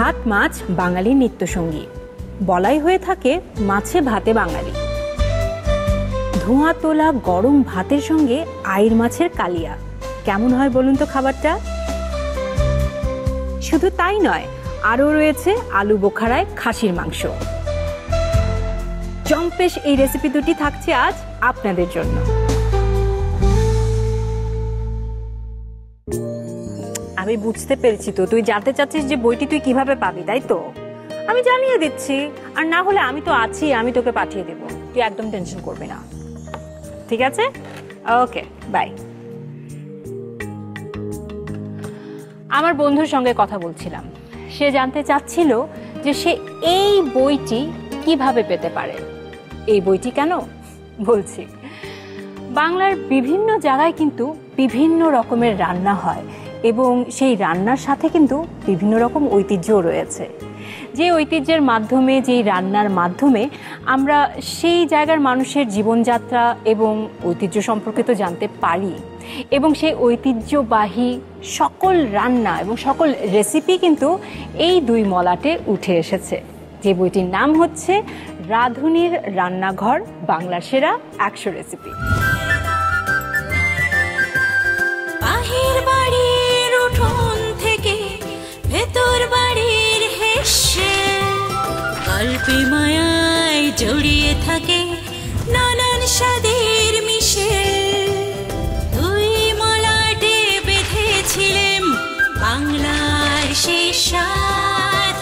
ভাত মাছ বাঙালির নিত্যসঙ্গী, বলাই হয়ে থাকে মাছে ভাতে বাঙালি। ধোঁয়া তোলা গরম ভাতের সঙ্গে আইড় মাছের কালিয়া, কেমন হয় বলুন তো খাবারটা? শুধু তাই নয়, আরও রয়েছে আলু বোখারায় খাসির মাংস। জম্পেশ এই রেসিপি দুটি থাকছে আজ আপনাদের জন্য। আমি বুঝতে পেরেছি তো, তুই জানতে চাচ্ছিস যে বইটি তুই কিভাবে পাবি, তাই তো? আমি জানিয়ে দিচ্ছি, আর না হলে আমি তো আছি, আমি তোকে পাঠিয়ে দেব। তুই একদম টেনশন করবি না, ঠিক আছে? ওকে, বাই। আমার বন্ধুর সঙ্গে কথা বলছিলাম, সে জানতে চাচ্ছিল যে সে এই বইটি কিভাবে পেতে পারে। এই বইটি কেন বলছি, বাংলার বিভিন্ন জায়গায় কিন্তু বিভিন্ন রকমের রান্না হয় এবং সেই রান্নার সাথে কিন্তু বিভিন্ন রকম ঐতিহ্যও রয়েছে। যে ঐতিহ্যের মাধ্যমে, যেই রান্নার মাধ্যমে আমরা সেই জায়গার মানুষের জীবনযাত্রা এবং ঐতিহ্য সম্পর্কে তো জানতে পারি, এবং সেই ঐতিহ্যবাহী সকল রান্না এবং সকল রেসিপি কিন্তু এই দুই মলাটে উঠে এসেছে। যে বইটির নাম হচ্ছে রাঁধুনির রান্নাঘর, বাংলার সেরা 100 রেসিপি। বাহির বাড়ির উঠোন থেকে ভেতর বাড়ির হেসে গল্পে মায়ায় জড়িয়ে থাকে নানান স্বাদের মিশে। দুই মলাটে বেঁধেছিলেন বাংলার সেই স্বাদ,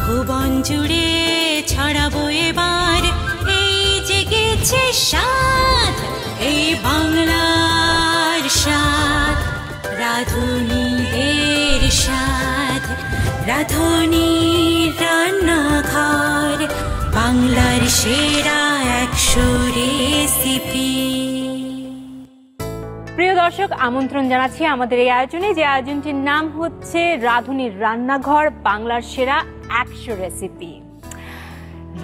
ভুবন জুড়ে ছড়াবো এবার এই জেগেছে স্বাদ, এই বাংলার স্বাদ, রাঁধুনিদের স্বাদ, রাঁধুনির রান্নাঘর, বাংলার সেরা 100 রেসিপি। প্রিয় দর্শক, আমন্ত্রণ জানাচ্ছি আমাদের এই আয়োজনে, যে আয়োজনটির নাম হচ্ছে রাঁধুনির রান্নাঘর, বাংলার সেরা 100 রেসিপি।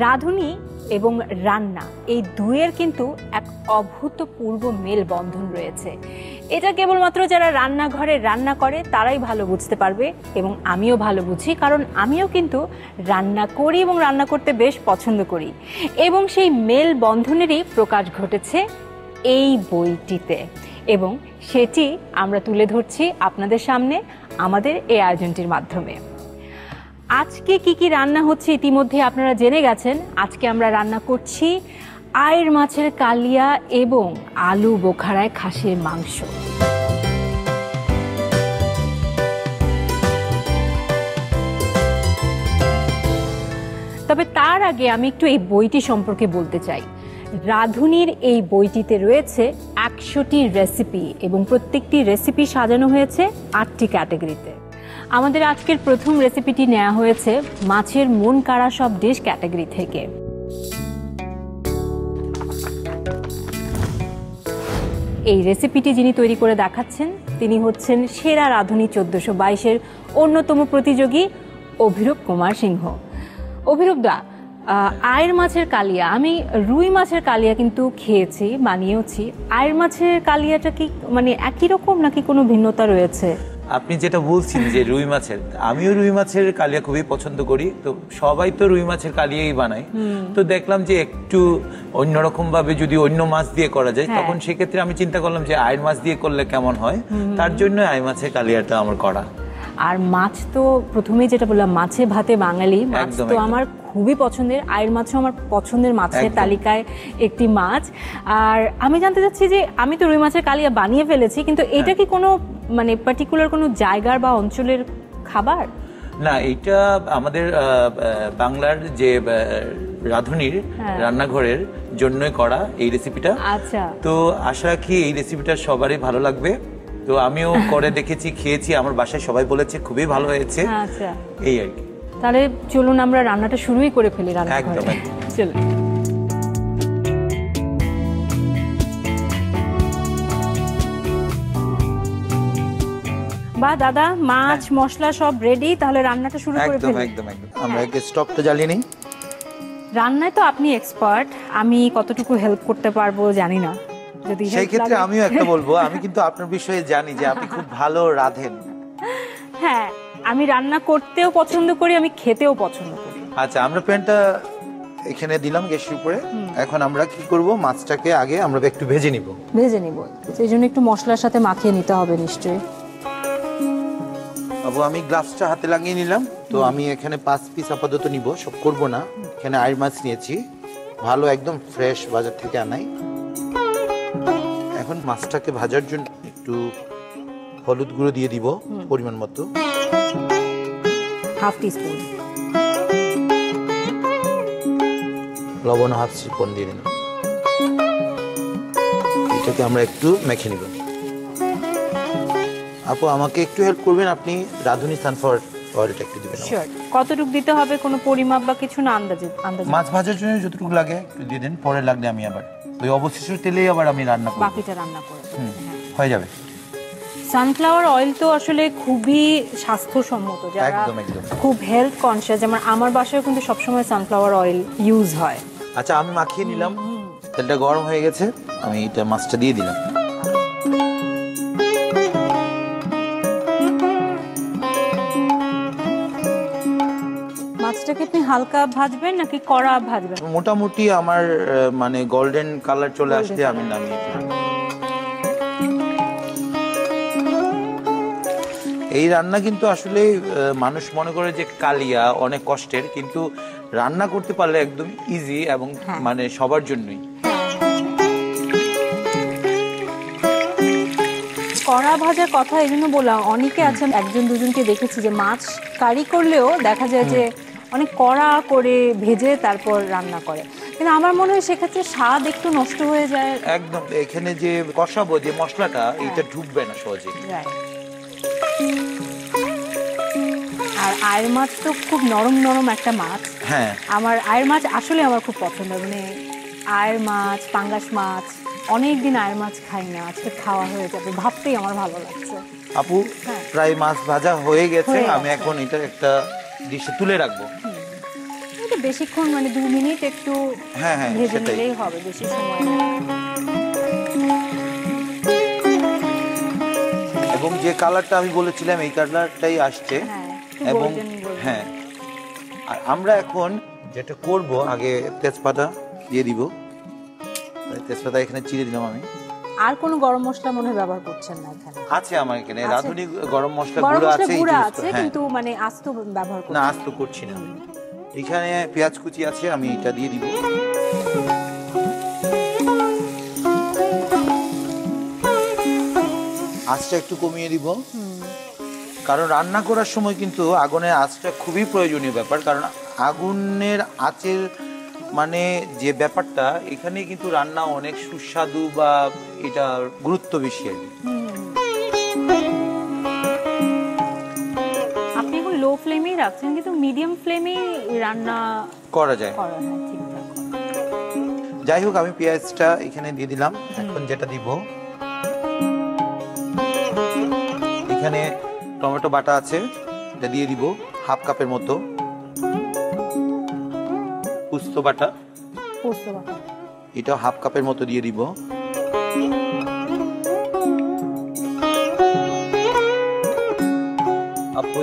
রাঁধুনি এবং রান্না, এই দুয়ের কিন্তু এক অভূতপূর্ব মেলবন্ধন রয়েছে। এটা কেবলমাত্র যারা রান্নাঘরে রান্না করে তারাই ভালো বুঝতে পারবে, এবং আমিও ভালো বুঝি, কারণ আমিও কিন্তু রান্না করি এবং রান্না করতে বেশ পছন্দ করি। এবং সেই মেলবন্ধনেরই প্রকাশ ঘটেছে এই বইটিতে, এবং সেটি আমরা তুলে ধরছি আপনাদের সামনে আমাদের এই আয়োজনটির মাধ্যমে। আজকে কি কি রান্না হচ্ছে ইতিমধ্যে আপনারা জেনে গেছেন। আজকে আমরা রান্না করছি আইড় মাছের কালিয়া এবং আলু বোখারায় খাসির মাংস। তবে তার আগে আমি একটু এই বইটি সম্পর্কে বলতে চাই। রাঁধুনির এই বইটিতে রয়েছে 100টি রেসিপি, এবং প্রত্যেকটি রেসিপি সাজানো হয়েছে 8টি ক্যাটাগরিতে। আমাদের আজকের প্রথম রেসিপিটি নেওয়া হয়েছে মাছের মন কাড়া সব ডিশ ক্যাটাগরি থেকে। এই রেসিপিটি যিনি তৈরি করে দেখাচ্ছেন তিনি হচ্ছেন সেরা রাঁধুনি 1422-এর অন্যতম প্রতিযোগী অভিরূপ কুমার সিংহ। অভিরূপ দা, আইড় মাছের কালিয়া, আমি রুই মাছের কালিয়া কিন্তু খেয়েছি, বানিয়েওছি। আইড় মাছের কালিয়াটা কি মানে একই রকম নাকি কোনো ভিন্নতা রয়েছে? আপনি যেটা বলছেন যে রুই মাছের, আমিও রুই মাছের কালিয়া খুবই পছন্দ করি, তো সবাই তো রুই মাছের কালিয়াই বানায়। তো দেখলাম যে একটু অন্যরকম ভাবে যদি অন্য মাছ দিয়ে করা যায়, তখন সেক্ষেত্রে আমি চিন্তা করলাম যে আইড় মাছ দিয়ে করলে কেমন হয়, তার জন্য আইড় মাছের কালিয়াটা আমার করা। আর মাছ তো প্রথমেই যেটা বললাম, মাছে ভাতে বাঙালি, মাছ তো আমার খুবই পছন্দের। আইড় মাছও আমার পছন্দের মাছের তালিকায় একটি মাছ। আর আমি জানতে চাচ্ছি যে আমি তো রুই মাছের কালিয়া বানিয়ে ফেলেছি, কিন্তু এটা কি কোনো মানে পার্টিকুলার কোনো জায়গার বা অঞ্চলের খাবার? না, এটা আমাদের বাংলার যে রাঁধুনির রান্নাঘরের জন্যই করা এই রেসিপিটা। আচ্ছা, তো আশা রাখি এই রেসিপিটা সবারই ভালো লাগবে। তো আমিও করে দেখেছি, খেয়েছি, আমার বাসায় সবাই বলেছে খুবই ভালো হয়েছে। আচ্ছা, এই আর কি। তাহলে চলুন আমরা রান্নাটা শুরুই করে ফেলি। একদম চলুন। বা দাদা, মাছ মশলা সব রেডি, তাহলে রান্নাটা শুরু করে ফেলি। একদম একদম। আমরা আগে স্টোভটা জ্বালিয়ে নিই। রান্নায় তো আপনি এক্সপার্ট, আমি কতটুকু হেল্প করতে পারবো জানি না। যদি সেই ক্ষেত্রে আমিও একটা বলবো, আমি কিন্তু আপনার বিষয়ে জানি যে আপনি খুব ভালো রাঁধেন। হ্যাঁ, আমি রান্না করতেও পছন্দ করি, আমি খেতেও পছন্দ করি। আচ্ছা, আমরা প্যানটা এখানে দিলাম গ্যাসের উপরে। এখন আমরা কি করব, মাছটাকে আগে আমরা একটু ভেজে নিব। সেই জন্য একটু মশলার সাথে মাখিয়ে নিতে হবে নিশ্চয়ই। বাবু, আমি গ্লাভসটা হাতে লাগিয়ে নিলাম। তো আমি এখানে 5 পিস আপাতত নিব, সব করব না। এখানে আইড় মাছ নিয়েছি, ভালো একদম ফ্রেশ, বাজার থেকে আনাই। এখন মাছটাকে ভাজার জন্য একটু হলুদ গুঁড়ো দিয়ে দিব পরিমাণ মতো, হাফ টিস্পুন। লবণ হাফ টিস্পুন দিয়ে দিলাম। এটাকে আমরা একটু মেখে নিব। আপু, আমাকে একটু হেল্প করবেন, আপনি রাঁধুনি সানফ্লাওয়ার অয়েলটা একটু দিবেন। শিওর। কতটুকু দিতে হবে, কোনো পরিমাপ বা কিছু না, আন্দাজে? মাছ ভাজার জন্য যতটুকু লাগে একটু দিয়ে দেন, পরে লাগলে আমি আবার ওই অবশিষ্ট তেলেই আবার আমি রান্না করব, বাকিটা রান্না করে হয়ে যাবে। সানফ্লাওয়ার অয়েল তো আসলে খুবই স্বাস্থ্যসম্মত, যারা একদম একদম খুব হেলথ কনসিয়াস, যেমন আমার বাসায় কিন্তু সবসময় সানফ্লাওয়ার অয়েল ইউজ হয়। আচ্ছা, আমি মাখিয়ে নিলাম, তেলটা গরম হয়ে গেছে, আমি এটা মাছটা দিয়ে দিলাম। মাছটাকে আপনি হালকা ভাজবেন নাকি কড়া ভাজবেন? মোটামুটি আমার মানে গোল্ডেন কালার চলে আসলে আমি নামিয়ে ফেলব। এই রান্না কিন্তু আসলে মানুষ মনে করে যে কালিয়া, অনেক কষ্টের, কিন্তু রান্না করতে পারলে একদম ইজি এবং মানে সবার জন্যই। কড়া ভাজার কথা এই জন্য বললাম, অনেকে আছেন, একজন দুজনকে দেখেছি যে মাছ কারি করলেও দেখা যায় যে অনেক কড়া করে ভেজে তারপর রান্না করে, কিন্তু আমার মনে হয় সেক্ষেত্রে স্বাদ একটু নষ্ট হয়ে যায়। একদম, এখানে যে কষাবো যে মশলাটা, এটা ঢুকবে না সহজে। আর আয়ের মাছ তো খুব নরম নরম একটা মাছ। হ্যাঁ, আমার আয়ের মাছ আসলে আমার খুব পছন্দ, মানে আয়ের মাছ, পাঙ্গাস মাছ, অনেকদিন আয়ের মাছ খাই না, আজকে খাওয়া হয়ে যাবে ভাবতেই আমার ভালো লাগছে। আপু, প্রায় মাছ ভাজা হয়ে গেছে, আমি এখন এটা একটা ডিশে তুলে রাখবো। এটা বেশিক্ষণ, মানে 2 মিনিট একটু ভেজে নিলেই হবে, বেশি সময় না। এবং যে কালারটা আমি বলেছিলাম এই কালারটাই আসছে। এবং হ্যাঁ, আর আমরা এখন যেটা করব, আগে তেজপাতা দিয়ে দিব। তেজপাতা এখানে চিড়ে দিলাম আমি। আর কোনো গরম মশলা মনে হয় ব্যবহার করছেন না এখানে? আছে আমার এখানে রাঁধুনি গরম মশলা গুঁড়ো আছে, কিন্তু মানে আস্ত ব্যবহার করছি না, আস্ত করছি না। এখানে পেঁয়াজ কুচি আছে, আমি এটা দিয়ে দিব। আঁচটা একটু কমিয়ে দিব, কারণ রান্না করার সময় কিন্তু আগুনের আঁচটা খুবই প্রয়োজনীয় ব্যাপার, কারণ আগুনের আঁচের মানে যে ব্যাপারটা, এখানে কিন্তু রান্না অনেক সুস্বাদু বা এটা গুরুত্ব বেশি আর কি। আপনি এখন লো ফ্লেমেই রাখছেন, কিন্তু মিডিয়াম ফ্লেমে রান্না করা যায়। ঠিকঠাক। যাই হোক, আমি পেঁয়াজটা এখানে দিয়ে দিলাম। এখন যেটা দিব, এখানে টমেটো বাটা আছে, এটা দিয়ে দিব হাফ কাপের মতো। পোস্ত বাটা, এটা হাফ কাপের মতো দিয়ে দিব।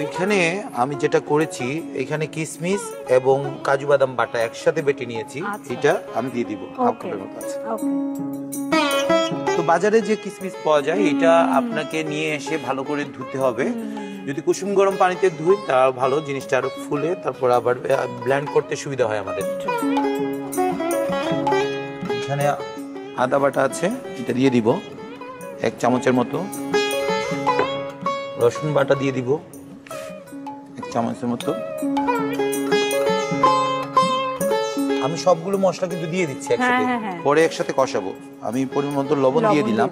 এখানে আমি যেটা করেছি, এখানে কিশমিশ এবং কাজু বাদাম বাটা একসাথে বেটে নিয়েছি, এটা আমি দিয়ে দিব হাফ কাপের মতো আছে। তো বাজারে যে কিশমিশ পাওয়া যায়, এটা আপনাকে নিয়ে এসে ভালো করে ধুতে হবে। যদি কুসুম গরম পানিতে ধুই তা ভালো, জিনিসটা আরো ফুলে তারপর আবার ব্লেন্ড করতে সুবিধা হয় আমাদের। এখানে আদা বাটা আছে, এটা দিয়ে দিব 1 চামচের মতো। রসুন বাটা দিয়ে দিব 1 চামচের মতো। আমি সবগুলো মশলা কিন্তু দিয়ে দিচ্ছি একসাথে, পরে একসাথে কষাবো। আমি পরিমাণ মতো লবণ দিয়ে দিলাম।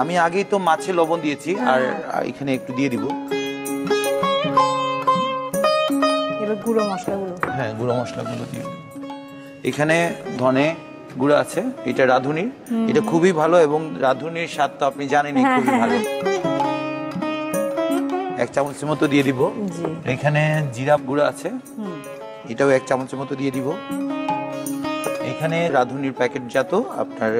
আমি আগেই তো মাছে লবণ দিয়েছি, আর এখানে একটু দিয়ে দিব। এবার গুঁড়ো মশলাগুলো, গুঁড়ো মশলাগুলো দিয়ে দিব। এখানে ধনে গুঁড়ো আছে, এটা রাঁধুনির, এটা খুবই ভালো, এবং রাঁধুনির স্বাদ তো আপনি জানেনই খুবই ভালো। 1 চামচের মতো দিয়ে দিব। এখানে জিরা গুঁড়ো আছে, এটাও 1 চামচের মতো দিয়ে দিব। এখানে রাঁধুনির প্যাকেটজাত আপনার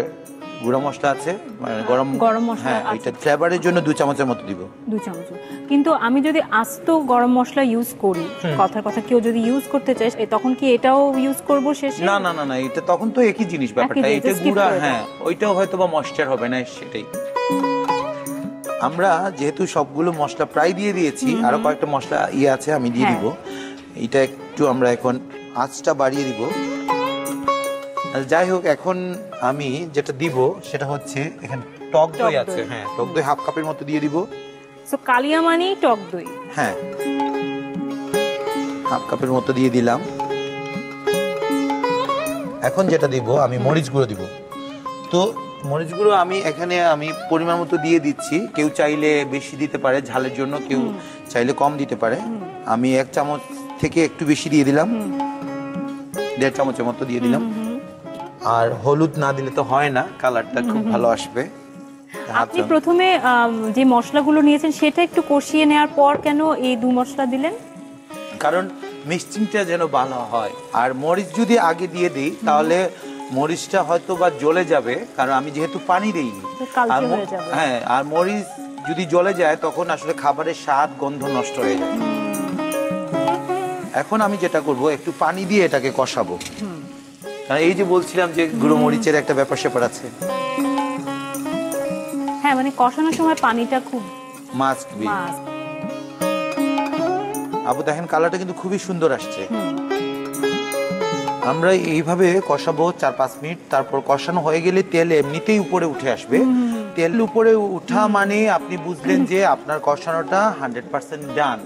গুঁড়া মশলা আছে, মানে গরম মশলা হ্যাঁ, এটা ফ্লেভারের জন্য 2 চামচের মতো দিব। 2 চামচ। কিন্তু আমি যদি আস্ত গরম মশলা ইউজ করি, কথার কথা কেউ যদি ইউজ করতে চায় তখন কি এটাও ইউজ করব শেষে? না না না না, এটা তখন তো একই জিনিস ব্যাপারটা, এটা গুঁড়া, হ্যাঁ ওইটাও হয়তো বা ময়েশ্চার হবে না, সেটাই। আমরা যেহেতু সবগুলো মশলা প্রায় দিয়ে দিয়েছি, আরো কয়েকটা মশলা আছে আমি দিয়ে দিব। এটা একটু আমরা এখন আঁচটা বাড়িয়ে দিব। যাই হোক, এখন আমি যেটা দিব সেটা হচ্ছে এখানে টক দই আছে, হ্যাঁ টক দই 1/2 কাপের মতো দিয়ে দিব। সো কালিয়া মানে টক দই, হ্যাঁ 1/2 কাপের মতো দিয়ে দিলাম। এখন যেটা দিব আমি মরিচ গুঁড়ো দিব। তো মরিচ গুঁড়ো এখানে আমি পরিমাণ মতো দিয়ে দিচ্ছি। কেউ চাইলে বেশি দিতে পারে ঝালের জন্য, কেউ চাইলে কম দিতে পারে। আমি 1 চামচ থেকে একটু বেশি দিয়ে দিলাম, 1.5 চামচের মতো দিয়ে দিলাম। আর হলুদ না দিলে তো হয় না, কালারটা খুব ভালো আসবে। আপনি প্রথমে যে মশলাগুলো নিয়েছেন সেটা একটু কষিয়ে নেওয়ার পর কেন এই 2 মশলা দিলেন? কারণ মিক্সিংটা যেন ভালো হয়। আর মরিচ যদি আগে দিয়ে দিই তাহলে মরিচটা হয়তো বা জ্বলে যাবে, কারণ আমি যেহেতু পানি দেইনি। হ্যাঁ, আর মরিচ যদি জ্বলে যায় তখন আসলে খাবারের স্বাদ গন্ধ নষ্ট হয়ে যায়। এখন আমি যেটা করব, একটু পানি দিয়ে এটাকে কষাবো। কারণ এই যে বলছিলাম যে গুঁড়ো মরিচের একটা ব্যাপার স্যাপার আছে। হ্যাঁ, মানে কষানোর সময় পানিটা খুব মাস্ট বি। আপু দেখেন কালারটা কিন্তু খুবই সুন্দর আসছে। আমরা এইভাবে কষাবো 4-5 মিনিট। তারপর কষানো হয়ে গেলে তেল এমনিতেই উপরে উঠে আসবে। তেল উপরে উঠা মানে আপনি বুঝলেন যে আপনার কষানোটা 100% ডান।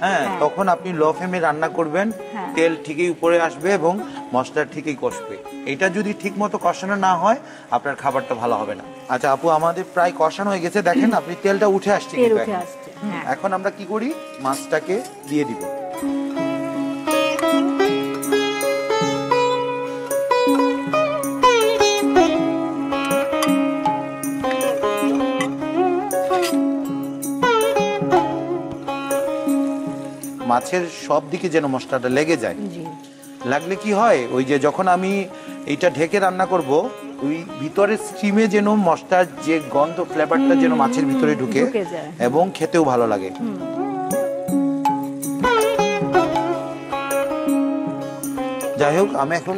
হ্যাঁ, তখন আপনি লো ফ্লেমে রান্না করবেন, তেল ঠিকই উপরে আসবে এবং মশলা ঠিকই কষবে। এটা যদি ঠিক মতো কষানো না হয় আপনার খাবারটা ভালো হবে না। আচ্ছা আপু, আমাদের প্রায় কষানো হয়ে গেছে, দেখেন আপনি তেলটা উঠে আসছে। এখন আমরা কি করি, মাছটাকে দিয়ে দিব। মাছের সব দিকে যেন মশলাটা লেগে যায়। লাগলে কি হয়, ওই যে যখন আমি এটা ঢেকে রান্না করব, ওই ভিতরের স্টিমে যেন মশলার যে গন্ধ, ফ্লেভারটা যেন মাছের ভিতরে ঢুকে এবং খেতেও ভালো লাগে। যাই হোক, আমি এখন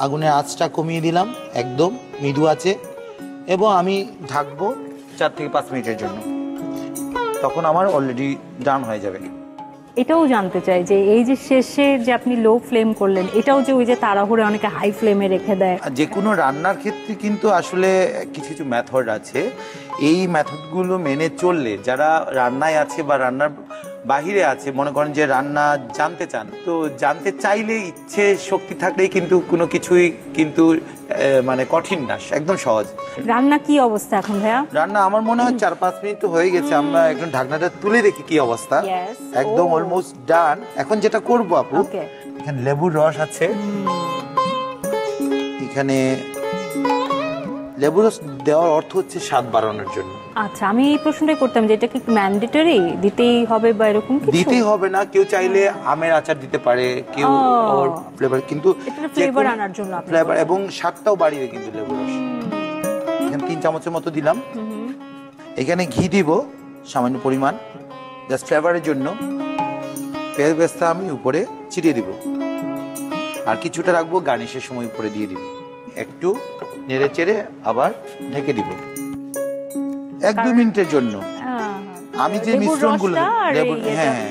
আগুনের আঁচটা কমিয়ে দিলাম, একদম মৃদু আছে, এবং আমি ঢাকবো 4 থেকে 5 মিনিটের জন্য। তখন আমার অলরেডি ডান হয়ে যাবে। এটাও জানতে চাই যে এই যে শেষে যে আপনি লো ফ্লেম করলেন, এটাও যে ওই যে তাড়াহুড়ে অনেকে হাই ফ্লেমে রেখে দেয়। যে কোনো রান্নার ক্ষেত্রে কিন্তু আসলে কিছু কিছু মেথড আছে। এই মেথডগুলো মেনে চললে যারা রান্নায় আছে বা রান্নার বাহিরে আছে, মনে করেন যে রান্না জানতে চান, তো জানতে চাইলে ইচ্ছে শক্তি থাকলেই কিন্তু কোনো কিছুই কিন্তু মানে কঠিন না, একদম সহজ। রান্না কি অবস্থা এখন ভাইয়া? রান্না আমার মনে হয় 4-5 মিনিট তো হয়ে গেছে। আমরা একদম ঢাকনাটা তুলে দেখি কি অবস্থা। একদম অলমোস্ট ডান। এখন যেটা করব আপু, এখানে লেবুর রস আছে, এখানে লেবুর রস দেওয়ার অর্থ হচ্ছে স্বাদ বাড়ানোর জন্য। আচ্ছা, আমি এই প্রশ্নটাই করতাম যে এটা কি ম্যান্ডেটরি দিতেই হবে বা এরকম কিছু? দিতেই হবে না, কেউ চাইলে আমের আচার দিতে পারে, কেউ ওর ফ্লেভার, কিন্তু ফ্লেভার আনার জন্য ফ্লেভার এবং স্বাদটাও বাড়িয়ে কিন্তু লেবুর রস। এখানে 3 চামচের মতো দিলাম। এখানে ঘি দিব সামান্য পরিমাণ, জাস্ট ফ্লেভারের জন্য। পেঁয়াজ বেরেস্তা আমি উপরে ছিটিয়ে দিব, আর কিছুটা রাখবো গার্নিশের সময় উপরে দিয়ে দিব। একটু নেড়ে চেড়ে আবার ঢেকে দিব 1-2 মিনিটের জন্য। আমি যে মিশ্রণগুলো, হ্যাঁ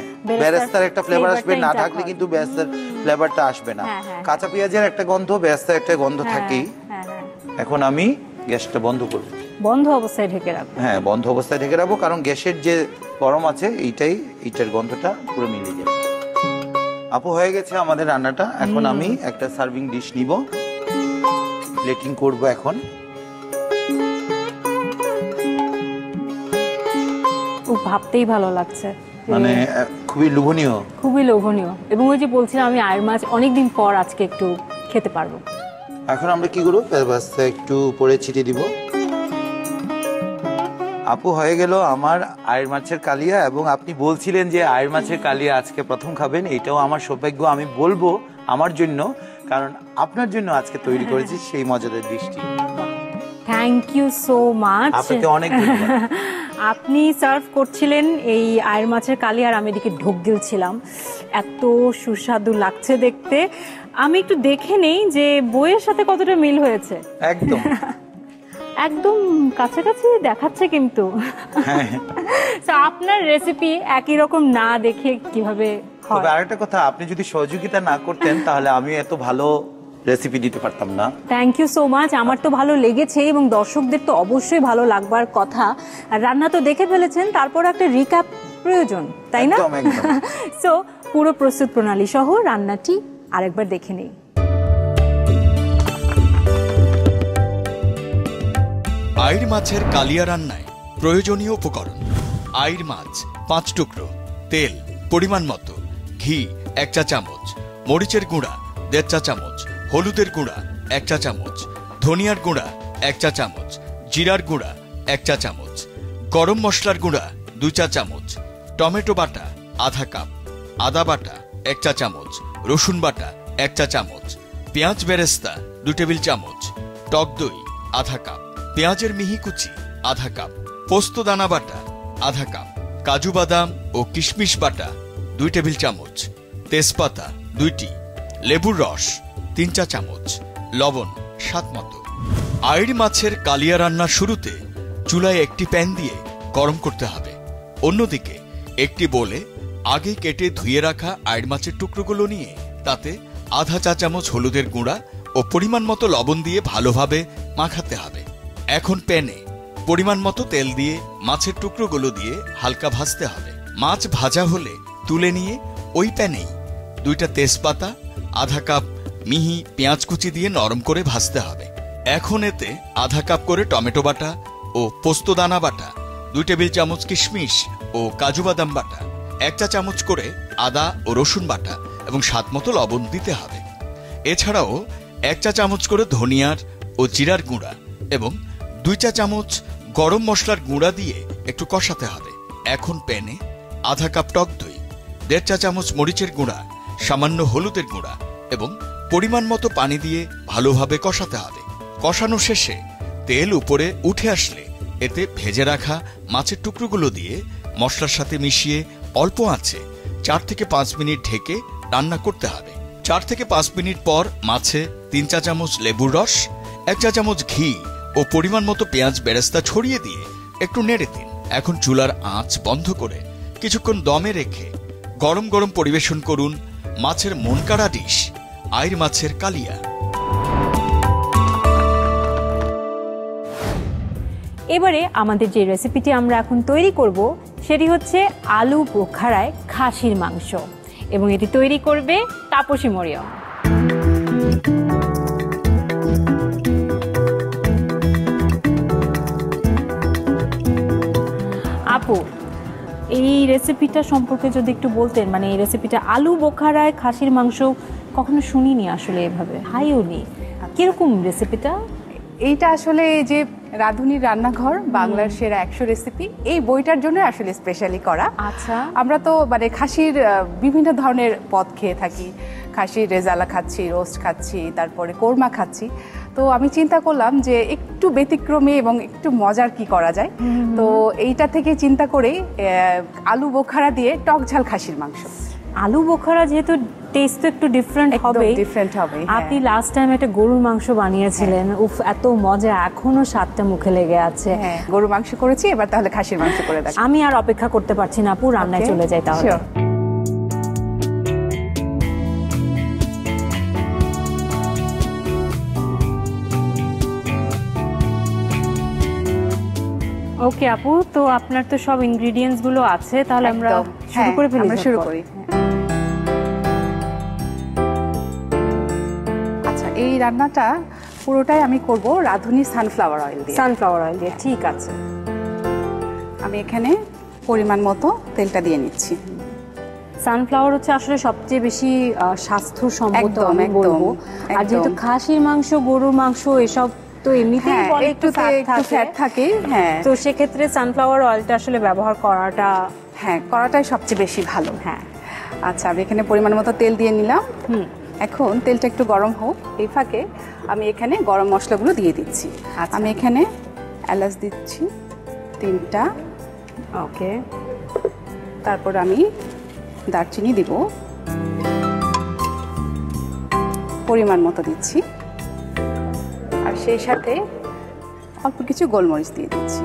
বেরেস্তার একটা ফ্লেভার আসবে, না থাকলে কিন্তু বেরেস্তার ফ্লেভারটা আসবে না। কাঁচা পেঁয়াজের একটা গন্ধ, বেরেস্তার একটা গন্ধ থাকেই। এখন আমি গ্যাসটা বন্ধ করব। বন্ধ অবস্থায় ঢেকে রাখবো? হ্যাঁ, বন্ধ অবস্থায় ঢেকে রাখবো, কারণ গ্যাসের যে গরম আছে এইটার গন্ধটা পুরো মিলিয়ে যাবে। আপু, হয়ে গেছে আমাদের রান্নাটা। এখন আমি একটা সার্ভিং ডিশ নিব, প্লেটিং করব এখন। ভাবতেই ভালো লাগছে, মানে খুবই লোভনীয়, খুবই লোভনীয়। এবং ওই যে বলছিলাম আমি আয়ের মাছ অনেকদিন পর আজকে একটু খেতে পারবো। এখন আমরা কি করবো, পেঁয়াজটা একটু উপরে ছিটিয়ে দিব। আপু, হয়ে গেল আমার আয়ের মাছের কালিয়া। এবং আপনি বলছিলেন যে আয়ের মাছের কালিয়া আজকে প্রথম খাবেন, এটাও আমার সৌভাগ্য। আমি বলবো আমার জন্য, কারণ আপনার জন্য আজকে তৈরি করেছি সেই মজাদার ডিশটি। Thank you so much. আপনাকে অনেক ধন্যবাদ। আপনি সার্ভ করছিলেন এই আয়ের মাছের কালিয়া আর আমি এদিকে ঢোক গিলছিলাম, এত সুস্বাদু লাগছে দেখতে। আমি একটু দেখে নেই যে বইয়ের সাথে কতটা মিল হয়েছে। একদম একদম কাছাকাছি দেখাচ্ছে কিন্তু। তো আপনার রেসিপি একই রকম না দেখে কিভাবে হয়? তবে আরেকটা কথা, আপনি যদি সহযোগিতা না করতেন তাহলে আমি এত ভালো রেসিপি দিতে পারতাম না। Thank you so much. আমার তো ভালো লেগেছে এবং দর্শকদের তো অবশ্যই ভালো লাগবার কথা। আর রান্না তো দেখে ফেলেছেন, তারপর একটা রিক্যাপ প্রয়োজন, তাই না? সো পুরো প্রস্তুত প্রণালী সহ রান্নাটি আরেকবার দেখে নেই। আইড় মাছের কালিয়া রান্নায় প্রয়োজনীয় উপকরণ: আইড় মাছ 5 টুকরো, তেল পরিমাণ মতো, ঘি 1 চা চামচ, মরিচের গুঁড়া 1.5 চা চামচ, হলুদের গুঁড়া 1 চা চামচ, ধনিয়ার গুঁড়া 1 চা চামচ, জিরার গুঁড়া 1 চা চামচ, গরম মশলার গুঁড়া 2 চা চামচ, টমেটো বাটা আধা কাপ, আদা বাটা 1 চা চামচ, রসুন বাটা 1 চা চামচ, পেঁয়াজ বেরেস্তা 2 টেবিল চামচ, টক দই আধা কাপ, পেঁয়াজের মিহি কুচি আধা কাপ, পোস্ত দানা বাটা আধা কাপ, কাজু বাদাম ও কিশমিশ বাটা 2 টেবিল চামচ, তেজপাতা 2টি, লেবুর রস 3 চা চামচ, লবণ স্বাদ মতো। আইড় মাছের কালিয়া রান্নার শুরুতে চুলায় একটি প্যান দিয়ে গরম করতে হবে। অন্যদিকে একটি বোলে আগে কেটে ধুয়ে রাখা আইড় মাছের টুকরোগুলো নিয়ে তাতে আধা চা চামচ হলুদের গুঁড়া ও পরিমাণ মতো লবণ দিয়ে ভালোভাবে মাখাতে হবে। এখন প্যানে পরিমাণ মতো তেল দিয়ে মাছের টুকরোগুলো দিয়ে হালকা ভাজতে হবে। মাছ ভাজা হলে তুলে নিয়ে ওই প্যানেই 2টা তেজপাতা, আধা কাপ মিহি পেঁয়াজ কুচি দিয়ে নরম করে ভাজতে হবে। এখন এতে আধা কাপ করে টমেটো বাটা ও পোস্ত দানা বাটা, 2 টেবিল চামচ কিশমিশ ও কাজু বাদাম বাটা, 1 চা চামচ করে আদা ও রসুন বাটা এবং স্বাদ মতো লবণ দিতে হবে। এছাড়াও 1 চা চামচ করে ধনিয়ার ও জিরার গুঁড়া এবং 2 চা চামচ গরম মশলার গুঁড়া দিয়ে একটু কষাতে হবে। এখন প্যানে আধা কাপ টক দই, 1.5 চা চামচ মরিচের গুঁড়া, সামান্য হলুদের গুঁড়া এবং পরিমাণ মতো পানি দিয়ে ভালোভাবে কষাতে হবে। কষানো শেষে তেল উপরে উঠে আসলে এতে ভেজে রাখা মাছের টুকরোগুলো দিয়ে মশলার সাথে মিশিয়ে অল্প আঁচে 4 থেকে 5 মিনিট ঢেকে রান্না করতে হবে। 4 থেকে 5 মিনিট পর মাছে 3 চা চামচ লেবুর রস, 1 চা চামচ ঘি ও পরিমাণ মতো পেঁয়াজ বেরেস্তা ছড়িয়ে দিয়ে একটু নেড়ে দিন। এখন চুলার আঁচ বন্ধ করে কিছুক্ষণ দমে রেখে গরম গরম পরিবেশন করুন মাছের মনকাড়া ডিশ আইড় মাছের কালিয়া। এবারে আমাদের যে রেসিপিটি আমরা এখন তৈরি করব সেটি হচ্ছে আলু বোখারায় খাসির মাংস, এবং এটি তৈরি করবে তাপসী মরিয়ম। আপু, এই রেসিপিটা সম্পর্কে যদি একটু বলতেন, মানে এই রেসিপিটা আলু বোখারায় খাসির মাংস কখনো শুনিনি আসলে, এভাবে খাইওনি। কিরকম রেসিপিটা? এইটা আসলে এই যে রাঁধুনির রান্নাঘর বাংলার সেরা 100 রেসিপি, এই বইটার জন্য আসলে স্পেশালি করা। আচ্ছা, আমরা তো মানে খাসির বিভিন্ন ধরনের পদ খেয়ে থাকি, খাসির রেজালা খাচ্ছি, রোস্ট খাচ্ছি, তারপরে কোরমা খাচ্ছি। তো আমি চিন্তা করলাম যে একটু ব্যতিক্রমী এবং একটু মজার কি করা যায়। তো এইটা থেকে চিন্তা করে আলু বোখারা দিয়ে টক ঝাল খাসির মাংস। আলু বোখারা যেহেতু টেস্ট তো একটু ডিফারেন্ট হবে। আপনি লাস্ট টাইম একটা গরুর মাংস বানিয়েছিলেন, উফ এত মজা, এখনো স্বাদটা মুখে লেগে আছে। গরুর মাংস করেছি, এবার তাহলে খাসির মাংস করে দেখ। আমি আর অপেক্ষা করতে পারছি না আপু, রান্নায় চলে যাই তাহলে। ওকে আপু, তো আপনার তো সব ইনগ্রেডিয়েন্টস গুলো আছে, তাহলে আমরা শুরু করে ফেলি। শুরু করি। আচ্ছা, এই রান্নাটা পুরোটাই আমি করব রাঁধুনি সানফ্লাওয়ার অয়েল দিয়ে। সানফ্লাওয়ার অয়েল দিয়ে, ঠিক আছে। আমি এখানে পরিমাণ মতো তেলটা দিয়ে নিচ্ছি। সানফ্লাওয়ার হচ্ছে আসলে সবচেয়ে বেশি স্বাস্থ্যসম্মত আমি বলবো। আর যেহেতু খাসির মাংস, গরুর মাংস এসব তো এমনিতেই বলে একটু ফ্যাট থাকে, হ্যাঁ, তো সেক্ষেত্রে সানফ্লাওয়ার অয়েলটা আসলে ব্যবহার করাটাই সবচেয়ে বেশি ভালো। হ্যাঁ, আচ্ছা, আমি এখানে পরিমাণ মতো তেল দিয়ে নিলাম। এখন তেলটা একটু গরম হোক, এই ফাঁকে আমি এখানে গরম মশলাগুলো দিয়ে দিচ্ছি। আমি এখানে এলাচ দিচ্ছি 3টা, ওকে। তারপর আমি দারচিনি দিব, পরিমাণ মতো দিচ্ছি, আর সেই সাথে অল্প কিছু গোলমরিচ দিয়ে দিচ্ছি।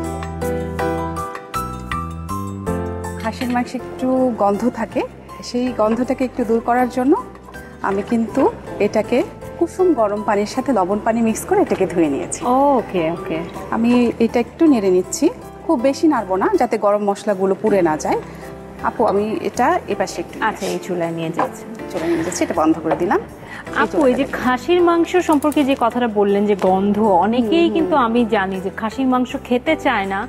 খাসির মাংস একটু গন্ধ থাকে, সেই গন্ধটাকে একটু দূর করার জন্য আমি কিন্তু এটাকে কুসুম গরম পানির সাথে লবণ পানি মিক্স করে এটাকে ধুয়ে নিয়েছি। ওকে ওকে। আমি এটা একটু নেড়ে নিচ্ছি, খুব বেশি নাড়বো না যাতে গরম মশলাগুলো পুড়ে না যায়। আপু আমি এটা এপাশে একটু, আচ্ছা এই চুলায় নিয়ে যাচ্ছি। চলে নিয়ে যাচ্ছি, এটা বন্ধ করে দিলাম। আপু এই যে খাসির মাংস সম্পর্কে যে কথাটা বললেন যে গন্ধ, অনেকেই কিন্তু আমি জানি যে খাসির মাংস খেতে চায় না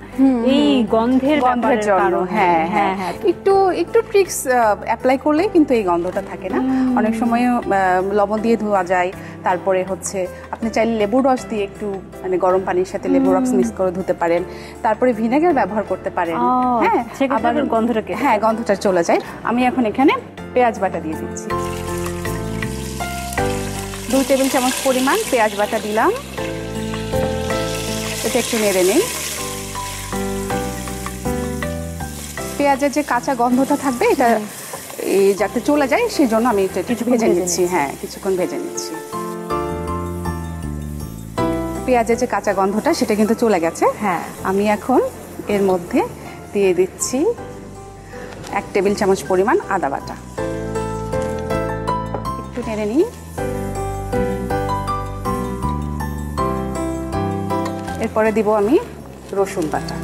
এই গন্ধের জন্য। হ্যাঁ হ্যাঁ হ্যাঁ, একটু একটু ট্রিক্স অ্যাপ্লাই করলেই কিন্তু এই গন্ধটা থাকে না। অনেক সময় লবণ দিয়ে ধোয়া যায়, তারপরে হচ্ছে আপনি চাইলে লেবুর রস দিয়ে একটু মানে গরম পানির সাথে লেবুর রস মিক্স করে ধুতে পারেন, তারপরে ভিনেগার ব্যবহার করতে পারেন। হ্যাঁ, আবার গন্ধটাকে, হ্যাঁ গন্ধটা চলে যায়। আমি এখন এখানে পেঁয়াজ বাটা দিয়ে দিচ্ছি, 2 টেবিল চামচ পরিমাণ পেঁয়াজ বাটা দিলাম। এটা একটু নেড়ে নেই। পেঁয়াজের যে কাঁচা গন্ধটা থাকবে এটা যাতে চলে যায় সেই জন্য আমি এটা কিছু ভেজে নিচ্ছি। হ্যাঁ, কিছুক্ষণ ভেজে নিচ্ছি। পেঁয়াজের যে কাঁচা গন্ধটা সেটা কিন্তু চলে গেছে। হ্যাঁ, আমি এখন এর মধ্যে দিয়ে দিচ্ছি 1 টেবিল চামচ পরিমাণ আদা বাটা। একটু নেড়ে নিই। এরপরে দিব আমি রসুন বাটা।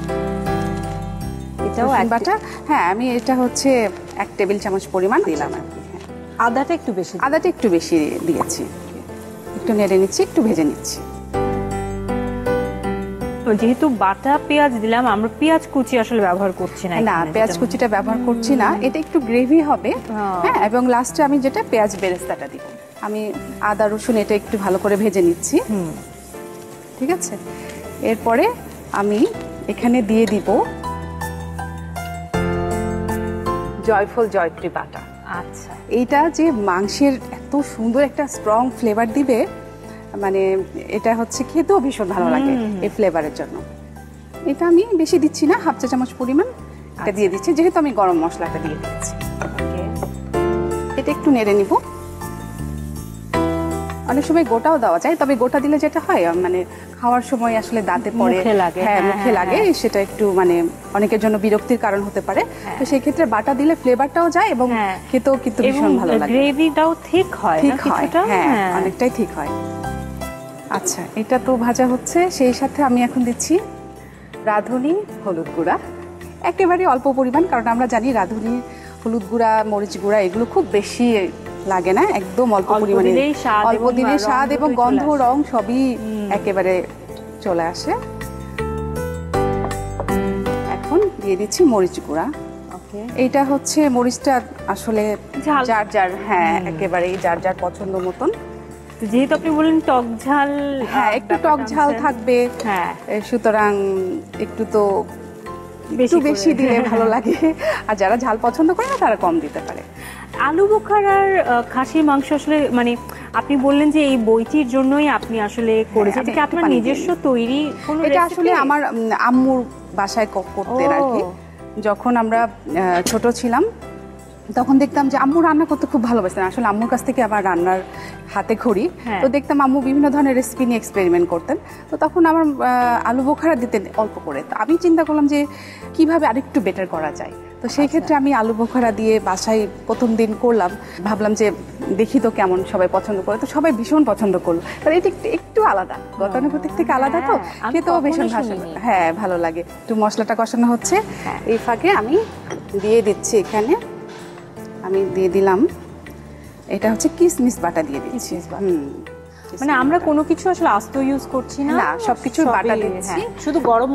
এটাও বাটা, হ্যাঁ আমি এটা হচ্ছে 1 টেবিল চামচ পরিমাণ দিলাম আর কি। আদাটা একটু বেশি, আদাটা একটু বেশি দিয়েছি। একটু নেড়ে নিচ্ছি, একটু ভেজে নিচ্ছি। যেহেতু বাটা পেঁয়াজ দিলাম, আমরা পেঁয়াজ কুচি আসলে ব্যবহার করছি না। না, পেঁয়াজ কুচিটা ব্যবহার করছি না, এটা একটু গ্রেভি হবে। হ্যাঁ, এবং লাস্টে আমি যেটা পেঁয়াজ বেরেস্তাটা দিব। আমি আদা রসুন এটা একটু ভালো করে ভেজে নিচ্ছি। ঠিক আছে, এরপরে আমি এখানে দিয়ে দিব জয়ফল জয়ত্রী বাটা। আচ্ছা, এইটা যে মাংসের এত সুন্দর একটা স্ট্রং ফ্লেভার দিবে, মানে এটা হচ্ছে খেতেও ভীষণ ভালো লাগে এই ফ্লেভারের জন্য। এটা আমি বেশি দিচ্ছি না, 1/2 চা চামচ পরিমাণ এটা দিয়ে দিচ্ছি, যেহেতু আমি গরম মশলাটা দিয়ে দিচ্ছি। এটা একটু নেড়ে নিব। অনেক সময় গোটাও দেওয়া যায়, তবে গোটা দিলে যেটা হয় মানে খাওয়ার সময় আসলে দাঁতে পড়ে, হ্যাঁ মুখে লাগে, সেটা একটু মানে অনেকের জন্য বিরক্তির কারণ হতে পারে। তো সেই ক্ষেত্রে বাটা দিলে ফ্লেভারটাও যায় এবং খেতেও কিন্তু ভীষণ ভালো লাগে। গ্রেভিটাও ঠিক হয়, ঠিক হয়, হ্যাঁ অনেকটাই ঠিক হয়। আচ্ছা, এটা তো ভাজা হচ্ছে, সেই সাথে আমি এখন দিচ্ছি রাঁধুনি হলুদ গুঁড়া, একেবারে অল্প পরিমাণ, কারণ আমরা জানি রাঁধুনি হলুদ গুঁড়া মরিচ গুঁড়া এগুলো খুব বেশি লাগে না, একদম অল্প পরিমাণে, অল্প দিলে স্বাদ এবং গন্ধ রং সবই একেবারে চলে আসে। এখন দিয়ে দিচ্ছি মরিচ গুঁড়া। এইটা হচ্ছে মরিচটা আসলে যার যার, হ্যাঁ একেবারেই যার যার পছন্দ মতন। যেহেতু আপনি বললেন টক ঝাল, হ্যাঁ একটু টক ঝাল থাকবে, হ্যাঁ সুতরাং একটু তো একটু বেশি দিলে ভালো লাগে, আর যারা ঝাল পছন্দ করে না তারা কম দিতে পারে। আলু বোখারার খাসির মাংস আসলে মানে আপনি বললেন যে এই বইটির জন্যই আপনি আসলে করেছেন, এটা কি আপনার নিজস্ব তৈরি কোনো রেসিপি? এটা আসলে আমার আম্মুর বাসায় করতেন আর কি। যখন আমরা ছোট ছিলাম তখন দেখতাম যে আম্মু রান্না করতে খুব ভালোবাসতেন, আসলে আম্মুর কাছ থেকে আমার রান্নার হাতে খড়ি। তো দেখতাম আম্মু বিভিন্ন ধরনের রেসিপি নিয়ে এক্সপেরিমেন্ট করতেন, তো তখন আমার আলু বোখারা দিতেন অল্প করে। তো আমি চিন্তা করলাম যে কিভাবে আরেকটু বেটার করা যায়, তো সেই ক্ষেত্রে আমি আলু বোখারা দিয়ে বাসায় প্রথম দিন করলাম। ভাবলাম যে দেখি তো কেমন সবাই পছন্দ করে, তো সবাই ভীষণ পছন্দ করলো। কারণ এটা একটু আলাদা, গতানুগতিক থেকে আলাদা, তো খেতেও ভীষণ হ্যাঁ ভালো লাগে। একটু মশলাটা কষানো হচ্ছে, এই ফাঁকে আমি দিয়ে দিচ্ছি এখানে, আমি দিয়ে দিলাম এটা হচ্ছে কিশমিশ বাটা দিয়ে দিচ্ছি। মানে আমরা কোনো কিছু আসলে আস্ত ইউজ করছি না, না সবকিছু বাটা দিচ্ছি, শুধু গরম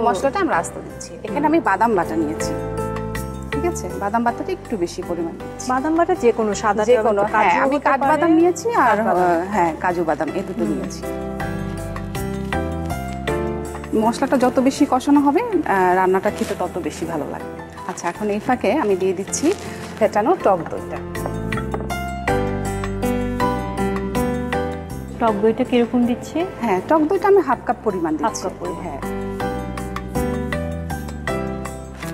মশলাটা আমরা আস্ত দিচ্ছি। এখানে আমি বাদাম বাটা নিয়েছি, ঠিক আছে, বাদাম বাটাটা একটু বেশি পরিমাণ দিচ্ছি। বাদাম বাটা যে কোনো সাদা, যে কোনো, হ্যাঁ আমি কাঠবাদাম নিয়েছি আর হ্যাঁ কাজু বাদাম, এই দুটো নিয়েছি। মশলাটা যত বেশি কষানো হবে রান্নাটা খেতে তত বেশি ভালো লাগবে। আচ্ছা, এখন এই ফাঁকে আমি দিয়ে দিচ্ছি ফেটানো টক দইটা। টক দইটা কিরকম দিচ্ছি? হ্যাঁ, টক দইটা আমি হাফ কাপ পরিমাণ দিচ্ছি। কাপ পরিমাণ। হ্যাঁ,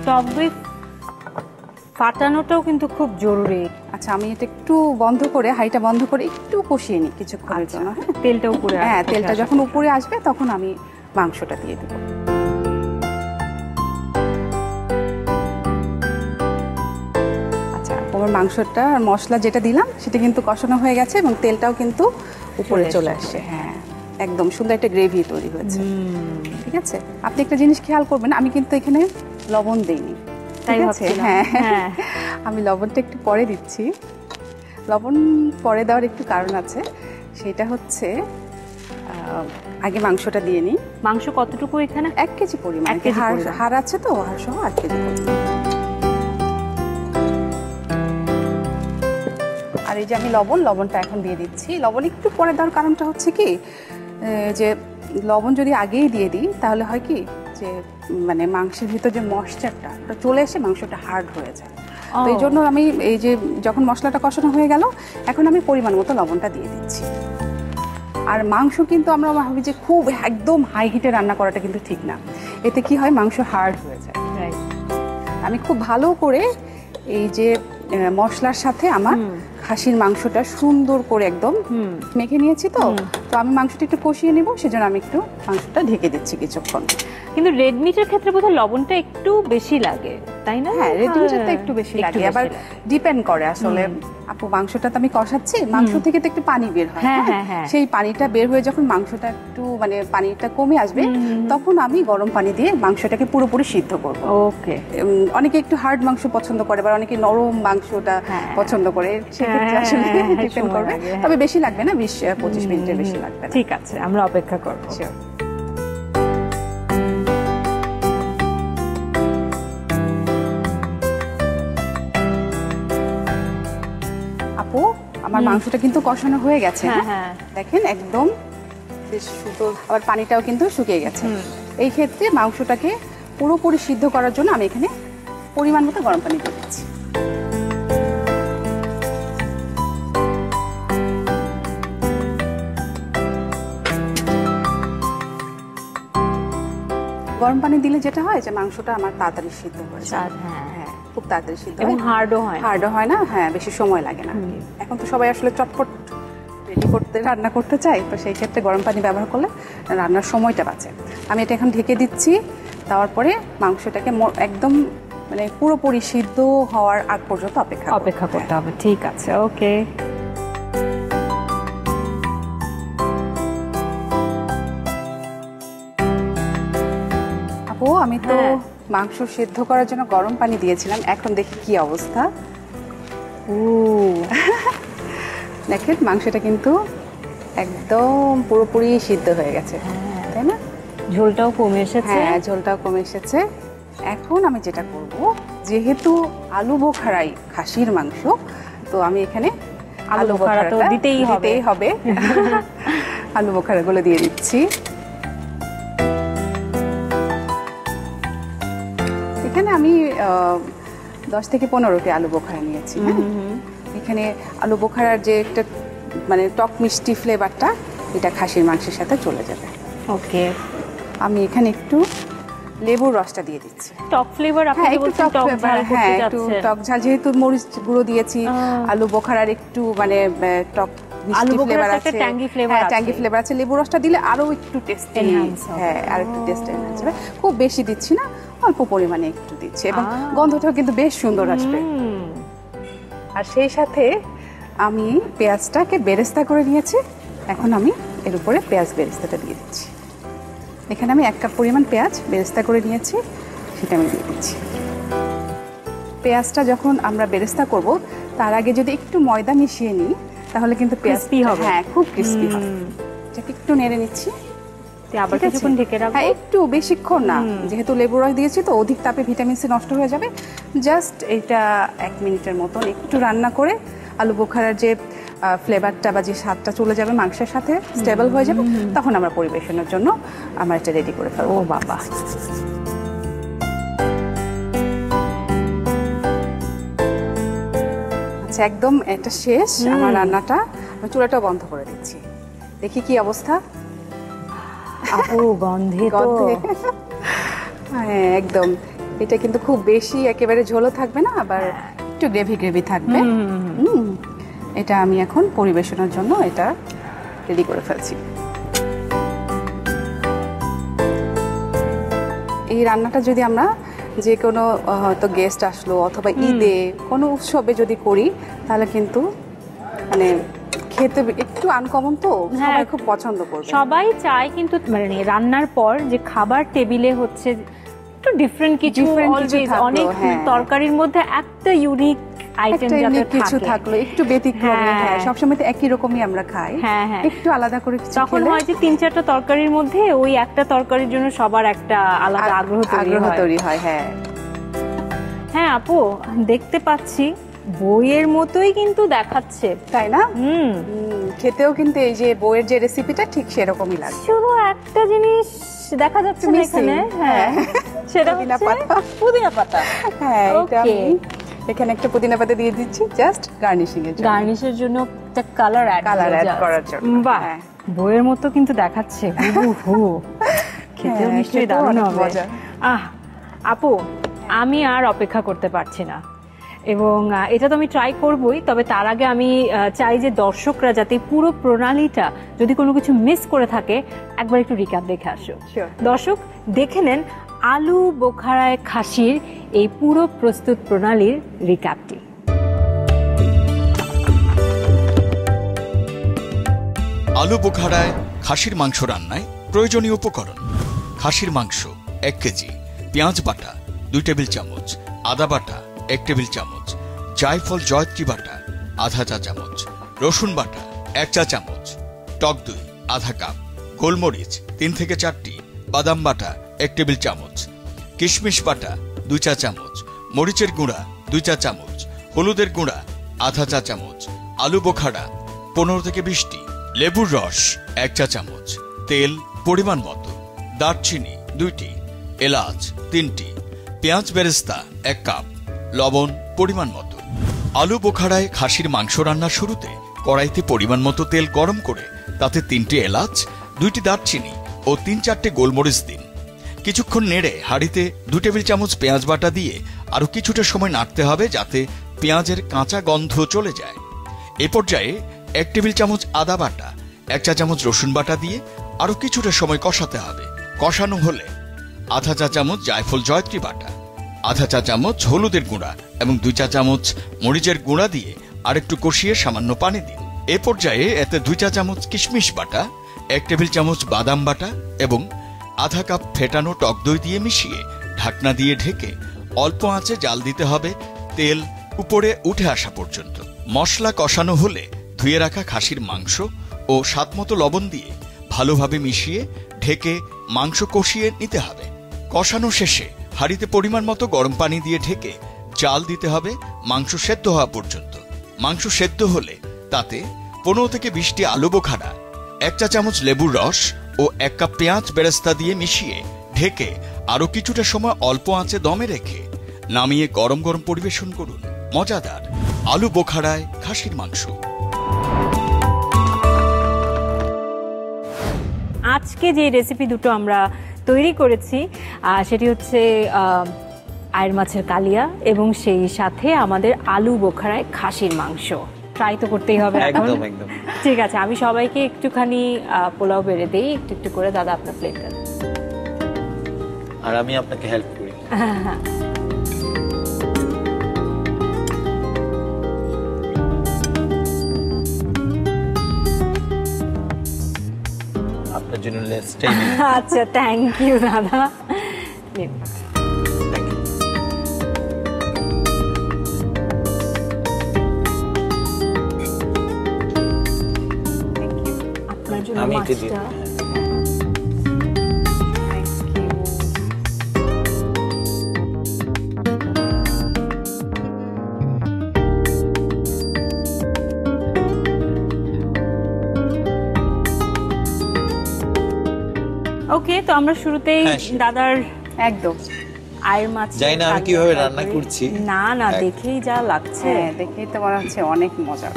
টক দই ফাটানোটাও কিন্তু খুব জরুরি। আচ্ছা, আমি এটা একটু বন্ধ করে, হাঁড়িটা বন্ধ করে একটু কষিয়ে নিই কিছুক্ষণের জন্য। হ্যাঁ, তেলটা উপরে হ্যাঁ, তেলটা যখন উপরে আসবে তখন আমি মাংসটা দিয়ে দেবো। আচ্ছা, আমার মাংসটা মশলা যেটা দিলাম সেটা কিন্তু কষানো হয়ে গেছে এবং তেলটাও কিন্তু উপরে চলে আসছে। হ্যাঁ, একদম সুন্দর একটা গ্রেভি তৈরি হয়েছে। ঠিক আছে, আপনি একটা জিনিস খেয়াল করবেন, আমি কিন্তু এখানে লবণ দেইনি। ঠিক আছে, হ্যাঁ, আমি লবণটা একটু পরে দিচ্ছি। লবণ পরে দেওয়ার একটু কারণ আছে, সেটা হচ্ছে আগে মাংসটা দিয়ে নিই। মাংস কতটুকু এখানে? 1 কেজি পরিমাণ। হাড় আছে তো, হাড় সহ 1 কেজি পরিমাণ। আর এই যে আমি লবণটা এখন দিয়ে দিচ্ছি। লবণ একটু পরে দেওয়ার কারণটা হচ্ছে কি, যে লবণ যদি আগেই দিয়ে দিই তাহলে হয় কি যে মানে মাংসের ভিতর যে ময়েশ্চারটা ওটা চলে এসে মাংসটা হার্ড হয়ে যায়। তো এই জন্য আমি এই যে যখন মশলাটা কষানো হয়ে গেল, এখন আমি পরিমাণ মতো লবণটা দিয়ে দিচ্ছি। আর মাংস কিন্তু আমরা ভাবি যে খুব একদম হাই হিটে রান্না করাটা কিন্তু ঠিক না। এতে কি হয়, মাংস হার্ড হয়ে যায়। আমি খুব ভালো করে এই যে মশলার সাথে আমার খাসির মাংসটা সুন্দর করে একদম মেখে নিয়েছি। তো আমি মাংসটা একটু কষিয়ে নেব, সেজন্য আমি একটু মাংসটা ঢেকে দিচ্ছি কিছুক্ষণ। কিন্তু রেড মিটের ক্ষেত্রে বোধহয় লবণটা একটু বেশি লাগে, তাই না? হ্যাঁ, রেড মিটটা একটু বেশি লাগে। আবার ডিপেন্ড করে আসলে, আপু মাংসটা তো আমি কষাচ্ছি, মাংস থেকে তো একটু পানি বের হয়। সেই পানিটা বের হয়ে যখন মাংসটা একটু মানে পানিটা কমে আসবে, তখন আমি গরম পানি দিয়ে মাংসটাকে পুরোপুরি সিদ্ধ করব। ওকে। অনেকে একটু হার্ড মাংস পছন্দ করে, আবার অনেকে নরম মাংসটা পছন্দ করে, সেক্ষেত্রে আসলে ডিপেন্ড করবে। তবে বেশি লাগবে না, 20-25 মিনিটের বেশি লাগবে। ঠিক আছে, আমরা অপেক্ষা করব। আপু, আমার মাংসটা কিন্তু কষানো হয়ে গেছে। দেখেন একদম বেশ সুন্দর, আবার পানিটাও কিন্তু শুকিয়ে গেছে। এই ক্ষেত্রে মাংসটাকে পুরোপুরি সিদ্ধ করার জন্য আমি এখানে পরিমাণ মতো গরম পানি দিয়ে দিচ্ছি। গরম পানি দিলে যেটা হয় যে মাংসটা আমার তাড়াতাড়ি সিদ্ধ হয়ে যায়। হ্যাঁ, খুব তাড়াতাড়ি সিদ্ধ এবং হার্ডও হয় না। হ্যাঁ, বেশি সময় লাগে না। এখন তো সবাই আসলে চটপট রেডি করতে, রান্না করতে চাই, তো সেই ক্ষেত্রে গরম পানি ব্যবহার করলে রান্নার সময়টা বাঁচে। আমি এটা এখন ঢেকে দিচ্ছি। দেওয়ার পরে মাংসটাকে একদম মানে পুরোপুরি সিদ্ধ হওয়ার আগ পর্যন্ত অপেক্ষা করতে হবে। ঠিক আছে, ওকে। আপু, আমি তো মাংস সিদ্ধ করার জন্য গরম পানি দিয়েছিলাম, এখন দেখি কি অবস্থা। দেখেন মাংসটা কিন্তু একদম পুরোপুরি সিদ্ধ হয়ে গেছে, তাই না? ঝোলটাও কমে এসেছে। হ্যাঁ, ঝোলটাও কমে এসেছে। এখন আমি যেটা করব, যেহেতু আলু বোখারাই খাসির মাংস, তো আমি এখানে আলু বোখারা তো দিতেই হবে। আলু বোখারাগুলো দিয়ে দিচ্ছি। এখানে আমি 10 থেকে 15টি আলু বোখারা নিয়েছি। এখানে আলু বোখারার যে একটা মানে টক মিষ্টি ফ্লেভারটা, এটা খাসির মাংসের সাথে চলে যাবে। ওকে। আমি এখানে একটু লেবুর রসটা দিয়ে দিচ্ছি। টক ফ্লেভার আপনি বলছেন, টক ঝাল করতে যাচ্ছেন। একটু টক ঝাল, যেহেতু মরিচ গুঁড়ো দিয়েছি, আলু বোখারার একটু মানে টক মিষ্টি ফ্লেভার আছে, ট্যাঙ্গি ফ্লেভার আছে। লেবুর রসটা দিলে আরো একটু টেস্টি, হ্যাঁ, আর একটু টেস্ট এনহান্স হবে। খুব বেশি দিচ্ছি না, অল্প পরিমাণে একটু দিচ্ছি, এবং গন্ধটাও কিন্তু বেশ সুন্দর আসবে। আর সেই সাথে আমি পেঁয়াজটাকে বেরেস্তা করে নিয়েছি। এখন আমি এর উপরে পেঁয়াজ বেরেস্তাটা দিয়ে দিচ্ছি। এখানে আমি 1 কাপ পরিমাণ পেঁয়াজ বেরেস্তা করে নিয়েছি, সেটা আমি দিয়ে দিচ্ছি। পেঁয়াজটা যখন আমরা বেরেস্তা করব, তার আগে যদি একটু ময়দা মিশিয়ে নিই, তাহলে কিন্তু ক্রিস্পি হবে। হ্যাঁ, খুব ক্রিস্পি হবে। এটাকে একটু নেড়ে নিচ্ছি। আবার কিছুক্ষণ ঢেকে রাখবো। হ্যাঁ, একটু বেশিক্ষণ না, যেহেতু লেবু রস দিয়েছি তো অধিক তাপে ভিটামিন সি নষ্ট হয়ে যাবে। জাস্ট এটা 1 মিনিটের মতন একটু রান্না করে আলু বোখারার যে ফ্লেভারটা বা যে স্বাদটা চলে যাবে মাংসের সাথে, স্টেবল হয়ে যাবে, তখন আমরা পরিবেশনের জন্য আমরা এটা রেডি করে ফেলবো। ও বাবা, আচ্ছা, একদম এটা শেষ আমার রান্নাটা। আমি চুলাটা বন্ধ করে দিচ্ছি। দেখি কি অবস্থা। আপু গন্ধে তো গন্ধে হ্যাঁ একদম। এটা কিন্তু খুব বেশি একেবারে ঝোলও থাকবে না, আবার একটু গ্রেভি গ্রেভি থাকবে। এটা আমি এখন পরিবেশনের জন্য এটা রেডি করে ফেলছি। এই রান্নাটা যদি আমরা যে কোনো হয়তো গেস্ট আসলো অথবা ঈদে কোনো উৎসবে যদি করি তাহলে কিন্তু মানে খেতে একটু আনকমন, তো সবাই খুব পছন্দ করবে। সবাই চায় কিন্তু মানে রান্নার পর যে খাবার টেবিলে হচ্ছে একটু ডিফারেন্ট কিছু, অনেক তরকারির মধ্যে একটা ইউনিক আইটেম যাতে কিছু থাকলো, একটু ব্যতিক্রমী। হ্যাঁ সবসময় তো একই রকমই আমরা খাই, একটু আলাদা করে কিছু তখন হয় যে 3-4টা তরকারির মধ্যে ওই একটা তরকারির জন্য সবার একটা আলাদা আগ্রহ তৈরি হয়। হ্যাঁ হ্যাঁ আপু দেখতে পাচ্ছি বইয়ের মতোই কিন্তু দেখাচ্ছে, তাই না? খেতেও কিন্তু এই যে বইয়ের যে রেসিপিটা ঠিক সেরকমই লাগে। শুধু একটা জিনিস দেখা যাচ্ছে না এখানে, হ্যাঁ সেটা হচ্ছে পুদিনা পাতা। হ্যাঁ এটা আমি এখানে একটা পুদিনা পাতা দিয়ে দিচ্ছি জাস্ট গার্নিশের জন্য একটা কালার অ্যাড করার জন্য। বাহ, বইয়ের মতো কিন্তু দেখাচ্ছে, হুবহু। খেতেও নিশ্চয়ই দারুণ হবে। আপু আমি আর অপেক্ষা করতে পারছি না, এবং এটা তো আমি ট্রাই করবই। তবে তার আগে আমি চাই যে দর্শকরা যাতে পুরো প্রণালীটা যদি কোনো কিছু মিস করে থাকে একবার একটু রিক্যাপ দেখে আসো। দর্শক দেখে নেন আলু বোখারায় খাসির এই পুরো প্রস্তুত প্রণালীর রিক্যাপটি। আলু বোখারায় খাসির মাংস রান্নায় প্রয়োজনীয় উপকরণ: খাসির মাংস 1 কেজি, পেঁয়াজ বাটা 2 টেবিল চামচ, আদা বাটা 1 টেবিল চামচ, জায়ফল জয়ত্রী বাটা আধা চা চামচ, রসুন বাটা 1 চা চামচ, টক দই আধা কাপ, গোলমরিচ 3 থেকে 4টি, বাদাম বাটা 1 টেবিল চামচ, কিশমিশ বাটা 2 চা চামচ, মরিচের গুঁড়া 2 চা চামচ, হলুদের গুঁড়া আধা চা চামচ, আলু বোখারা 15 থেকে 20টি, লেবুর রস 1 চা চামচ, তেল পরিমাণ মতো, দারচিনি 2টি, এলাচ 3টি, পেঁয়াজ বেরেস্তা 1 কাপ, লবণ পরিমাণ মতো। আলু বোখারায় খাসির মাংস রান্নার শুরুতে কড়াইতে পরিমাণ মতো তেল গরম করে তাতে 3টি এলাচ, 2টি দারচিনি ও 3-4টে গোলমরিচ দিন। কিছুক্ষণ নেড়ে হাঁড়িতে 2 টেবিল চামচ পেঁয়াজ বাটা দিয়ে আরও কিছুটা সময় নাড়তে হবে যাতে পেঁয়াজের কাঁচা গন্ধ চলে যায়। এ পর্যায়ে 1 টেবিল চামচ আদা বাটা, 1 চা চামচ রসুন বাটা দিয়ে আরও কিছুটা সময় কষাতে হবে। কষানো হলে আধা চা চামচ জায়ফল জয়ত্রী বাটা, আধা চা চামচ হলুদের গুঁড়া এবং 2 চা চামচ মরিচের গুঁড়া দিয়ে আরেকটু কষিয়ে সামান্য পানি দিন। এ পর্যায়ে এতে 2 চা চামচ কিশমিশ বাটা, 1 টেবিল চামচ বাদাম বাটা এবং আধা কাপ ফেটানো টক দই দিয়ে মিশিয়ে ঢাকনা দিয়ে ঢেকে অল্প আঁচে জাল দিতে হবে তেল উপরে উঠে আসা পর্যন্ত। মশলা কষানো হলে ধুয়ে রাখা খাসির মাংস ও স্বাদমতো লবণ দিয়ে ভালোভাবে মিশিয়ে ঢেকে মাংস কষিয়ে নিতে হবে। কষানো শেষে হাঁড়িতে পরিমাণ মতো গরম পানি দিয়ে ঢেকে জাল দিতে হবে মাংস সেদ্ধ হওয়া পর্যন্ত। মাংস সেদ্ধ হলে তাতে 15 থেকে 20টি আলু বোখারা, 1 চা চামচ লেবুর রস ও 1 কাপ পেঁয়াজ বেরেস্তা দিয়ে মিশিয়ে ঢেকে আরও কিছুটা সময় অল্প আঁচে দমে রেখে নামিয়ে গরম গরম পরিবেশন করুন। মজাদার আলু বোখারায় খাসির মাংস। আজকে যে রেসিপি দুটো আমরা তৈরি করেছি সেটি হচ্ছে আয়ের মাছের কালিয়া এবং সেই সাথে আমাদের আলু বোখারায় খাসির মাংস। ট্রাই তো করতেই হবে। একদম একদম ঠিক আছে, আমি সবাইকে একটুখানি পোলাও বেড়ে দেই একটু একটু করে। দাদা আপনার প্লেটটা, আর আমি আপনাকে হেল্প করি। হ্যাঁ আপনার জন্য লেসটাই। আচ্ছা থ্যাংক ইউ দাদা। আপনার জন্য আমি একটু মাছটা। ওকে, তো আমরা শুরুতেই দাদার একদম আয়ের মাছ জানি না আমি কিভাবে রান্না করছি। না না, দেখেই যা লাগছে। দেখেই তো মনে হচ্ছে অনেক মজা।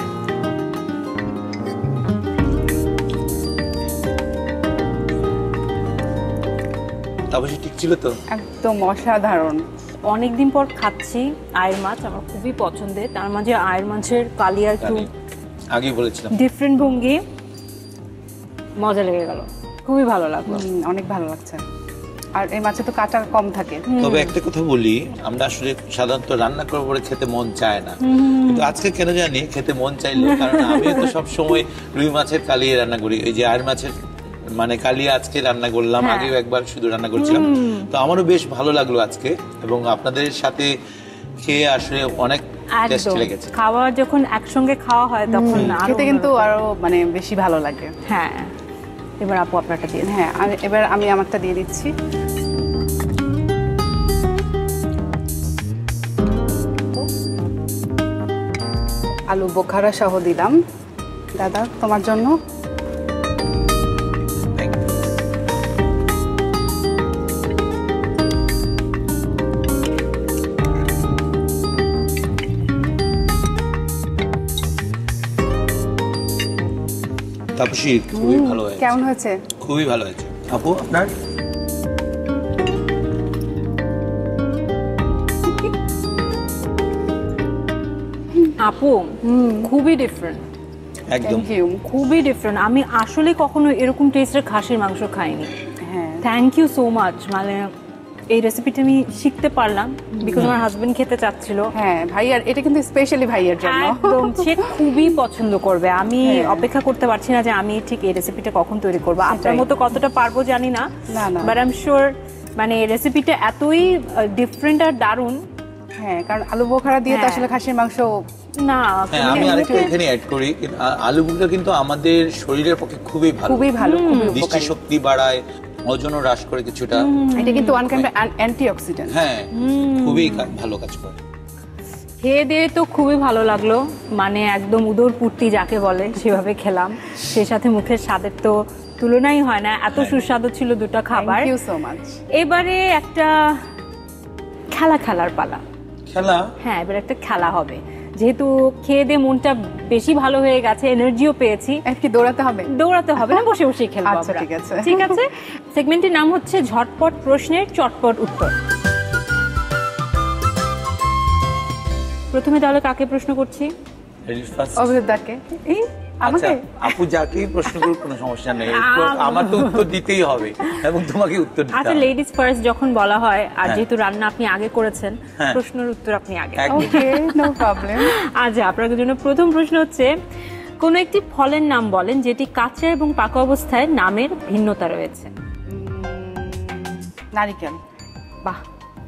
তারপর ঠিক ছিল তো? একদম অসাধারণ। অনেকদিন পর খাচ্ছি আয়ের মাছ, আমার খুবই পছন্দের। তার মাঝে আয়ের মাছের কালিয়া একটু আগেই বলেছিলাম ডিফারেন্ট ভঙ্গি, মজা লেগে গেল, খুবই ভালো লাগলো। অনেক ভালো লাগছে। আর এই মাছে তো কাঁচা কম থাকে। তবে একটা কথা বলি, আমরা আসলে সাধারণত রান্না করার পরে খেতে মন চায় না, কিন্তু আজকে কেন জানি খেতে মন চাইলো, কারণ আমি তো সব সময় রুই মাছের কালিয়া রান্না করি। এই যে আয়ের মাছের মানে কালিয়া আজকে রান্না করলাম, আগেও একবার শুধু রান্না করছিলাম, তো আমারও বেশ ভালো লাগলো আজকে, এবং আপনাদের সাথে খেয়ে আসলে অনেক টেস্টি লেগেছে। খাবার যখন একসঙ্গে খাওয়া হয় তখন খেতে কিন্তু আরো মানে বেশি ভালো লাগে। হ্যাঁ, এবার আপু আপনারটা দিয়ে। হ্যাঁ, এবার আমি আমারটা দিয়ে দিচ্ছি। আলু বোখারা সহ দিলাম। দাদা, তোমার জন্য। তাপসী, খুবই ভালো হয়েছে। কেমন হয়েছে? খুবই ভালো হয়েছে। আপু আপনার? আপু খুবই ডিফারেন্ট, একদম খুবই ডিফারেন্ট। আমি আসলে কখনো এরকম টেস্টের খাসির মাংস খাইনি। হ্যাঁ, থ্যাংক ইউ সো মাচ। মানে এই রেসিপিটা আমি শিখতে পারলাম বিকজ আমার হাজবেন্ড খেতে চাচ্ছিল। হ্যাঁ ভাইয়ার, এটা কিন্তু স্পেশালি ভাইয়ার জন্য। একদম, সে খুবই পছন্দ করবে। আমি অপেক্ষা করতে পারছি না যে আমি ঠিক এই রেসিপিটা কখন তৈরি করবো। আপনার মতো কতটা পারবো জানি না, বাট আই এম শিওর মানে রেসিপিটা এতই ডিফারেন্ট আর দারুণ। হ্যাঁ, কারণ আলু বোখারা দিয়ে তো আসলে খাসির মাংস না। আমি আরেকটু এখানে অ্যাড করি, আলু বোখারা কিন্তু আমাদের শরীরের পক্ষে খুবই ভালো, খুবই ভালো, খুবই দৃষ্টি শক্তি বাড়ায়, ওজনও হ্রাস করে কিছুটা। এটা কিন্তু ওয়ান কাইন্ড অ্যান্টিঅক্সিডেন্ট। হ্যাঁ, খুবই ভালো কাজ করে। খেয়ে দিয়ে তো খুবই ভালো লাগলো, মানে একদম উদর পূর্তি যাকে বলে সেভাবে খেলাম। সেই সাথে মুখের স্বাদের তো তুলনাই হয় না, এত সুস্বাদু ছিল দুটো খাবার। Thank you so much. এবারে একটা খেলার পালা। খেলা? হ্যাঁ, এবার একটা খেলা হবে। যেহেতু খেয়ে দিয়ে মনটা বেশি ভালো হয়ে গেছে, এনার্জিও পেয়েছি। কি দৌড়াতে হবে? দৌড়াতে হবে না, বসে বসেই খেলবো। আচ্ছা, ঠিক আছে। ঠিক আছে। সেগমেন্টের নাম হচ্ছে ঝটপট প্রশ্নের চটপট উত্তর। প্রথমে তাহলে কাকে প্রশ্ন করছি? অভিজ্ঞতাকে। এই আমাকে? আপু যাকেই প্রশ্ন করুক কোনো সমস্যা নেই, আমার তো উত্তর দিতেই হবে এবং তোমাকে উত্তর দিতে হবে। আচ্ছা, লেডিজ ফার্স্ট যখন বলা হয়, আর যেহেতু রান্না আপনি আগে করেছেন, প্রশ্নের উত্তর আপনি আগে। ওকে, নো প্রবলেম। আচ্ছা, আপনাদের জন্য প্রথম প্রশ্ন হচ্ছে, কোন একটি ফলের নাম বলেন যেটি কাঁচা এবং পাকা অবস্থায় নামের ভিন্নতা রয়েছে। নারিকেল। বাহ,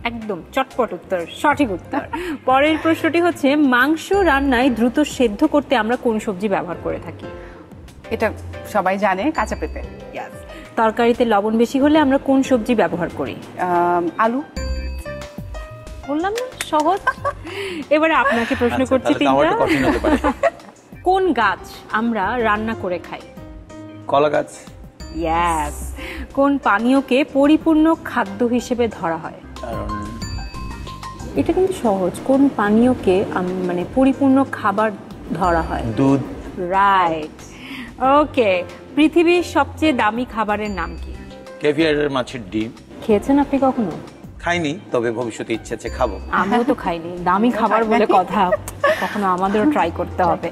একদম চটপট উত্তর, সঠিক উত্তর। পরের প্রশ্নটি হচ্ছে, মাংস রান্নায় দ্রুত সেদ্ধ করতে আমরা কোন সবজি ব্যবহার করে থাকি? এটা সবাই জানে, কাঁচা পেঁপে। তরকারিতে লবণ বেশি হলে আমরা কোন সবজি ব্যবহার করি? আলু। বললাম না, সহজ। এবারে আপনাকে প্রশ্ন করছি তিনটা। কোন গাছ আমরা রান্না করে খাই? কলা গাছ। ইয়েস। কোন পানীয়কে পরিপূর্ণ খাদ্য হিসেবে ধরা হয়? এটা কিন্তু সহজ। কোন পানীয়কে মানে পরিপূর্ণ খাবার ধরা হয়? দুধ। রাইট। ওকে, পৃথিবীর সবচেয়ে দামি খাবারের নাম কি? ক্যাভিয়ারের মাছের ডিম। খেয়েছেন আপনি কখনো? খাইনি, তবে ভবিষ্যতে ইচ্ছে আছে খাবো। আমিও তো খাইনি, দামি খাবার বলে কথা, কখনো আমাদেরও ট্রাই করতে হবে।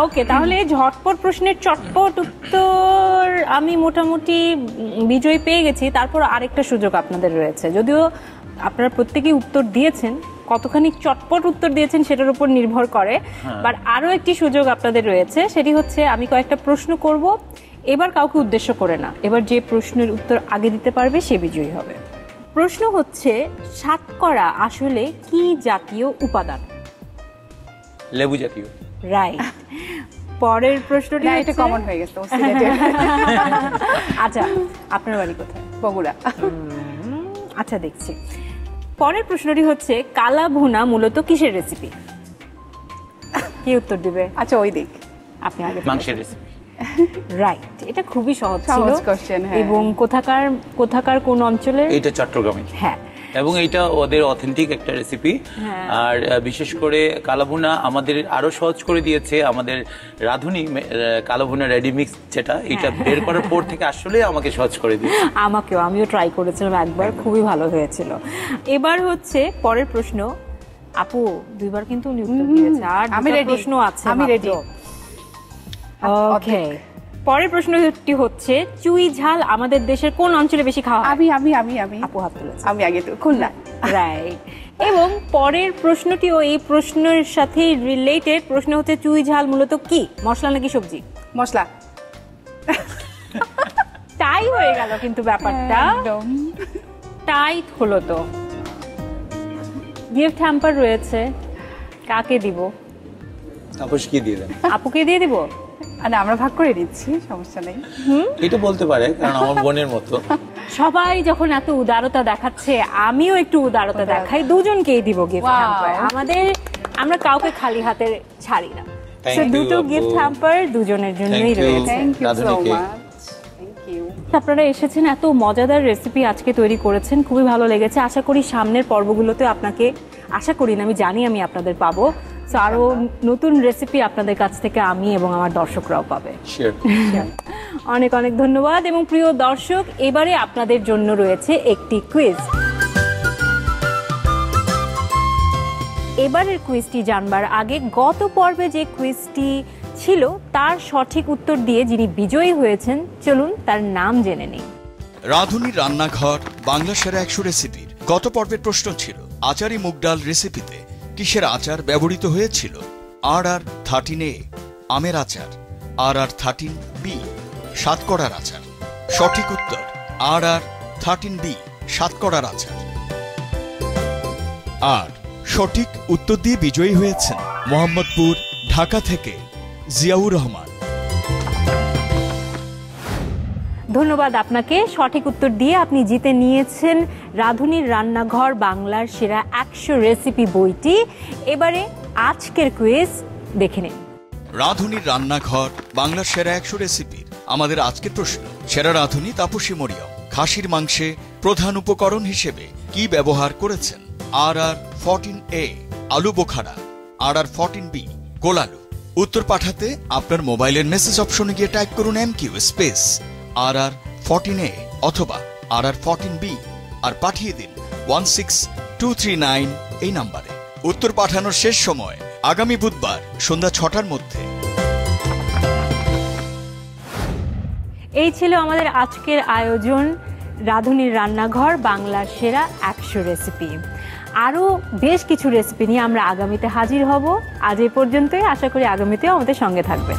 ওকে, তাহলে ঝটপট প্রশ্নের চটপট উত্তর আমি মোটামুটি বিজয় পেয়ে গেছি। তারপর আরেকটা সুযোগ আপনাদের রয়েছে, যদিও আপনারা প্রত্যেকেই উত্তর দিয়েছেন, কতখানি চটপট উত্তর দিয়েছেন সেটার উপর নির্ভর করে। বাট আরো একটি সুযোগ আপনাদের রয়েছে, সেটি হচ্ছে আমি কয়েকটা প্রশ্ন করব, এবার কাউকে উদ্দেশ্য করে না, এবার যে প্রশ্নের উত্তর আগে দিতে পারবে সে বিজয়ী হবে। প্রশ্ন হচ্ছে, শতকরা আসলে কি জাতীয় উপাদান? লেবু জাতীয়। রাইট। পরের প্রশ্নটি এটা কমন হয়ে গেছে। আচ্ছা, আপনার বাড়ি কোথায়? বগুড়া। আচ্ছা, দেখছি। পরের প্রশ্নটি হচ্ছে, কালা ভুনা মূলত কিসের রেসিপি? কি উত্তর দিবে? আচ্ছা, ওই দিক। আপনি আগে। মাংসের রেসিপি। রাইট, এটা খুবই সহজ ছিল। কোশ্চেন। এবং কোথাকার কোন অঞ্চলের? এটা চট্টগ্রামে। হ্যাঁ, এবং এটা ওদের অথেন্টিক একটা রেসিপি। আর বিশেষ করে কালাভুনা আমাদের আরো সহজ করে দিয়েছে আমাদের রাঁধুনি। কালাভুনা রেডি মিক্স যেটা, এটা বের করার পর থেকে আসলে আমাকে সহজ করে দিয়েছে। আমিও ট্রাই করেছিলাম একবার, খুবই ভালো হয়েছিল। এবার হচ্ছে পরের প্রশ্ন। আপু 2বার কিন্তু উনি উত্তর দিয়েছে, আর আমি রেডি, প্রশ্ন আছে, আমি রেডি। ওকে, পরের প্রশ্নটি হচ্ছে চুই ঝাল আমাদের দেশের কোন অঞ্চলে বেশি খাওয়া হয়? আমি আপু হাত তুলেছে। আমি আগে তো খুলনা। রাইট। এবং পরের প্রশ্নটিও এই প্রশ্নের সাথে রিলেটেড। প্রশ্ন হচ্ছে চুই ঝাল মূলত কি, মশলা নাকি সবজি? মশলা। টাই হয়ে গেল কিন্তু ব্যাপারটা, একদম টাইট হলো। তো গিফট হ্যাম্পার রয়েছে, কাকে দিব? তাপস কি দিয়ে দেন? আপুকে দিয়ে দিব? না, আমরা ভাগ করে নিচ্ছি, সমস্যা নেই। এটা বলতে পারে, কারণ আমার বোনের মতো। সবাই যখন এত উদারতা দেখাচ্ছে, আমিও একটু উদারতা দেখাই, দুজনকেই দিব গিফট Wow. হ্যাম্পার। আমরা কাউকে খালি হাতে ছাড়ি না। Thank So, you, দুটো আপু। গিফট হ্যাম্পার দুজনের জন্যই Thank you. রয়েছে। থ্যাংক ইউ সো রাঁধুনিকে। Much, thank you. আপনারা এসেছেন, এত মজাদার রেসিপি আজকে তৈরি করেছেন, খুবই ভালো লেগেছে। আশা করি সামনের পর্বগুলোতে আপনাকে, আশা করি না, আমি জানি আমি আপনাদের পাবো। So, আরো নতুন রেসিপি আপনাদের কাছ থেকে আমি এবং আমার দর্শকরাও পাবে। Sure. অনেক অনেক ধন্যবাদ। এবং প্রিয় দর্শক, এবারে আপনাদের জন্য রয়েছে একটি কুইজ। এবারের কুইজটি জানবার আগে গত পর্বে যে কুইজটি ছিল তার সঠিক উত্তর দিয়ে যিনি বিজয়ী হয়েছেন, চলুন তার নাম জেনে নিই। রাঁধুনির রান্নাঘর বাংলা সেরা 100 রেসিপির গত পর্বের প্রশ্ন ছিল, আচারি মুগ ডাল রেসিপিতে কিসের আচার ব্যবহৃত হয়েছিল? RR13A আমের আচার, RR13B সাতকড়ার আচার। সঠিক উত্তর RR13B সাতকড়ার আচার। আর সঠিক উত্তর দিয়ে বিজয়ী হয়েছেন মোহাম্মদপুর, ঢাকা থেকে জিয়াউর রহমান। ধন্যবাদ আপনাকে। সঠিক উত্তর দিয়ে আপনি জিতে নিয়েছেন রাঁধুনির রান্নাঘর বাংলার সেরা 100 রেসিপি বইটি। এবারে আজকের কুইজ দেখে নিন। রাঁধুনির রান্নাঘর বাংলার সেরা 100 রেসিপির আমাদের আজকের প্রশ্ন, সেরা রাঁধুনি তাপসী মরিয়ম খাসির মাংসে প্রধান উপকরণ হিসেবে কি ব্যবহার করেছেন? RR14A আলু বোখারা, RR14B গোলালু। উত্তর পাঠাতে আপনার মোবাইলের মেসেজ অপশনে গিয়ে টাইপ করুন MQ স্পেস RR14A অথবা RR14B আর পাঠিয়ে দিন 16239 এই নাম্বারে। উত্তর পাঠানোর শেষ সময় আগামী বুধবার সন্ধ্যা 6টার মধ্যে। এই ছিল আমাদের আজকের আয়োজন, রাঁধুনির রান্নাঘর বাংলার সেরা 100 রেসিপি। আরও বেশ কিছু রেসিপি নিয়ে আমরা আগামীতে হাজির হব। আজ এই পর্যন্তই, আশা করি আগামীতেও আমাদের সঙ্গে থাকবেন।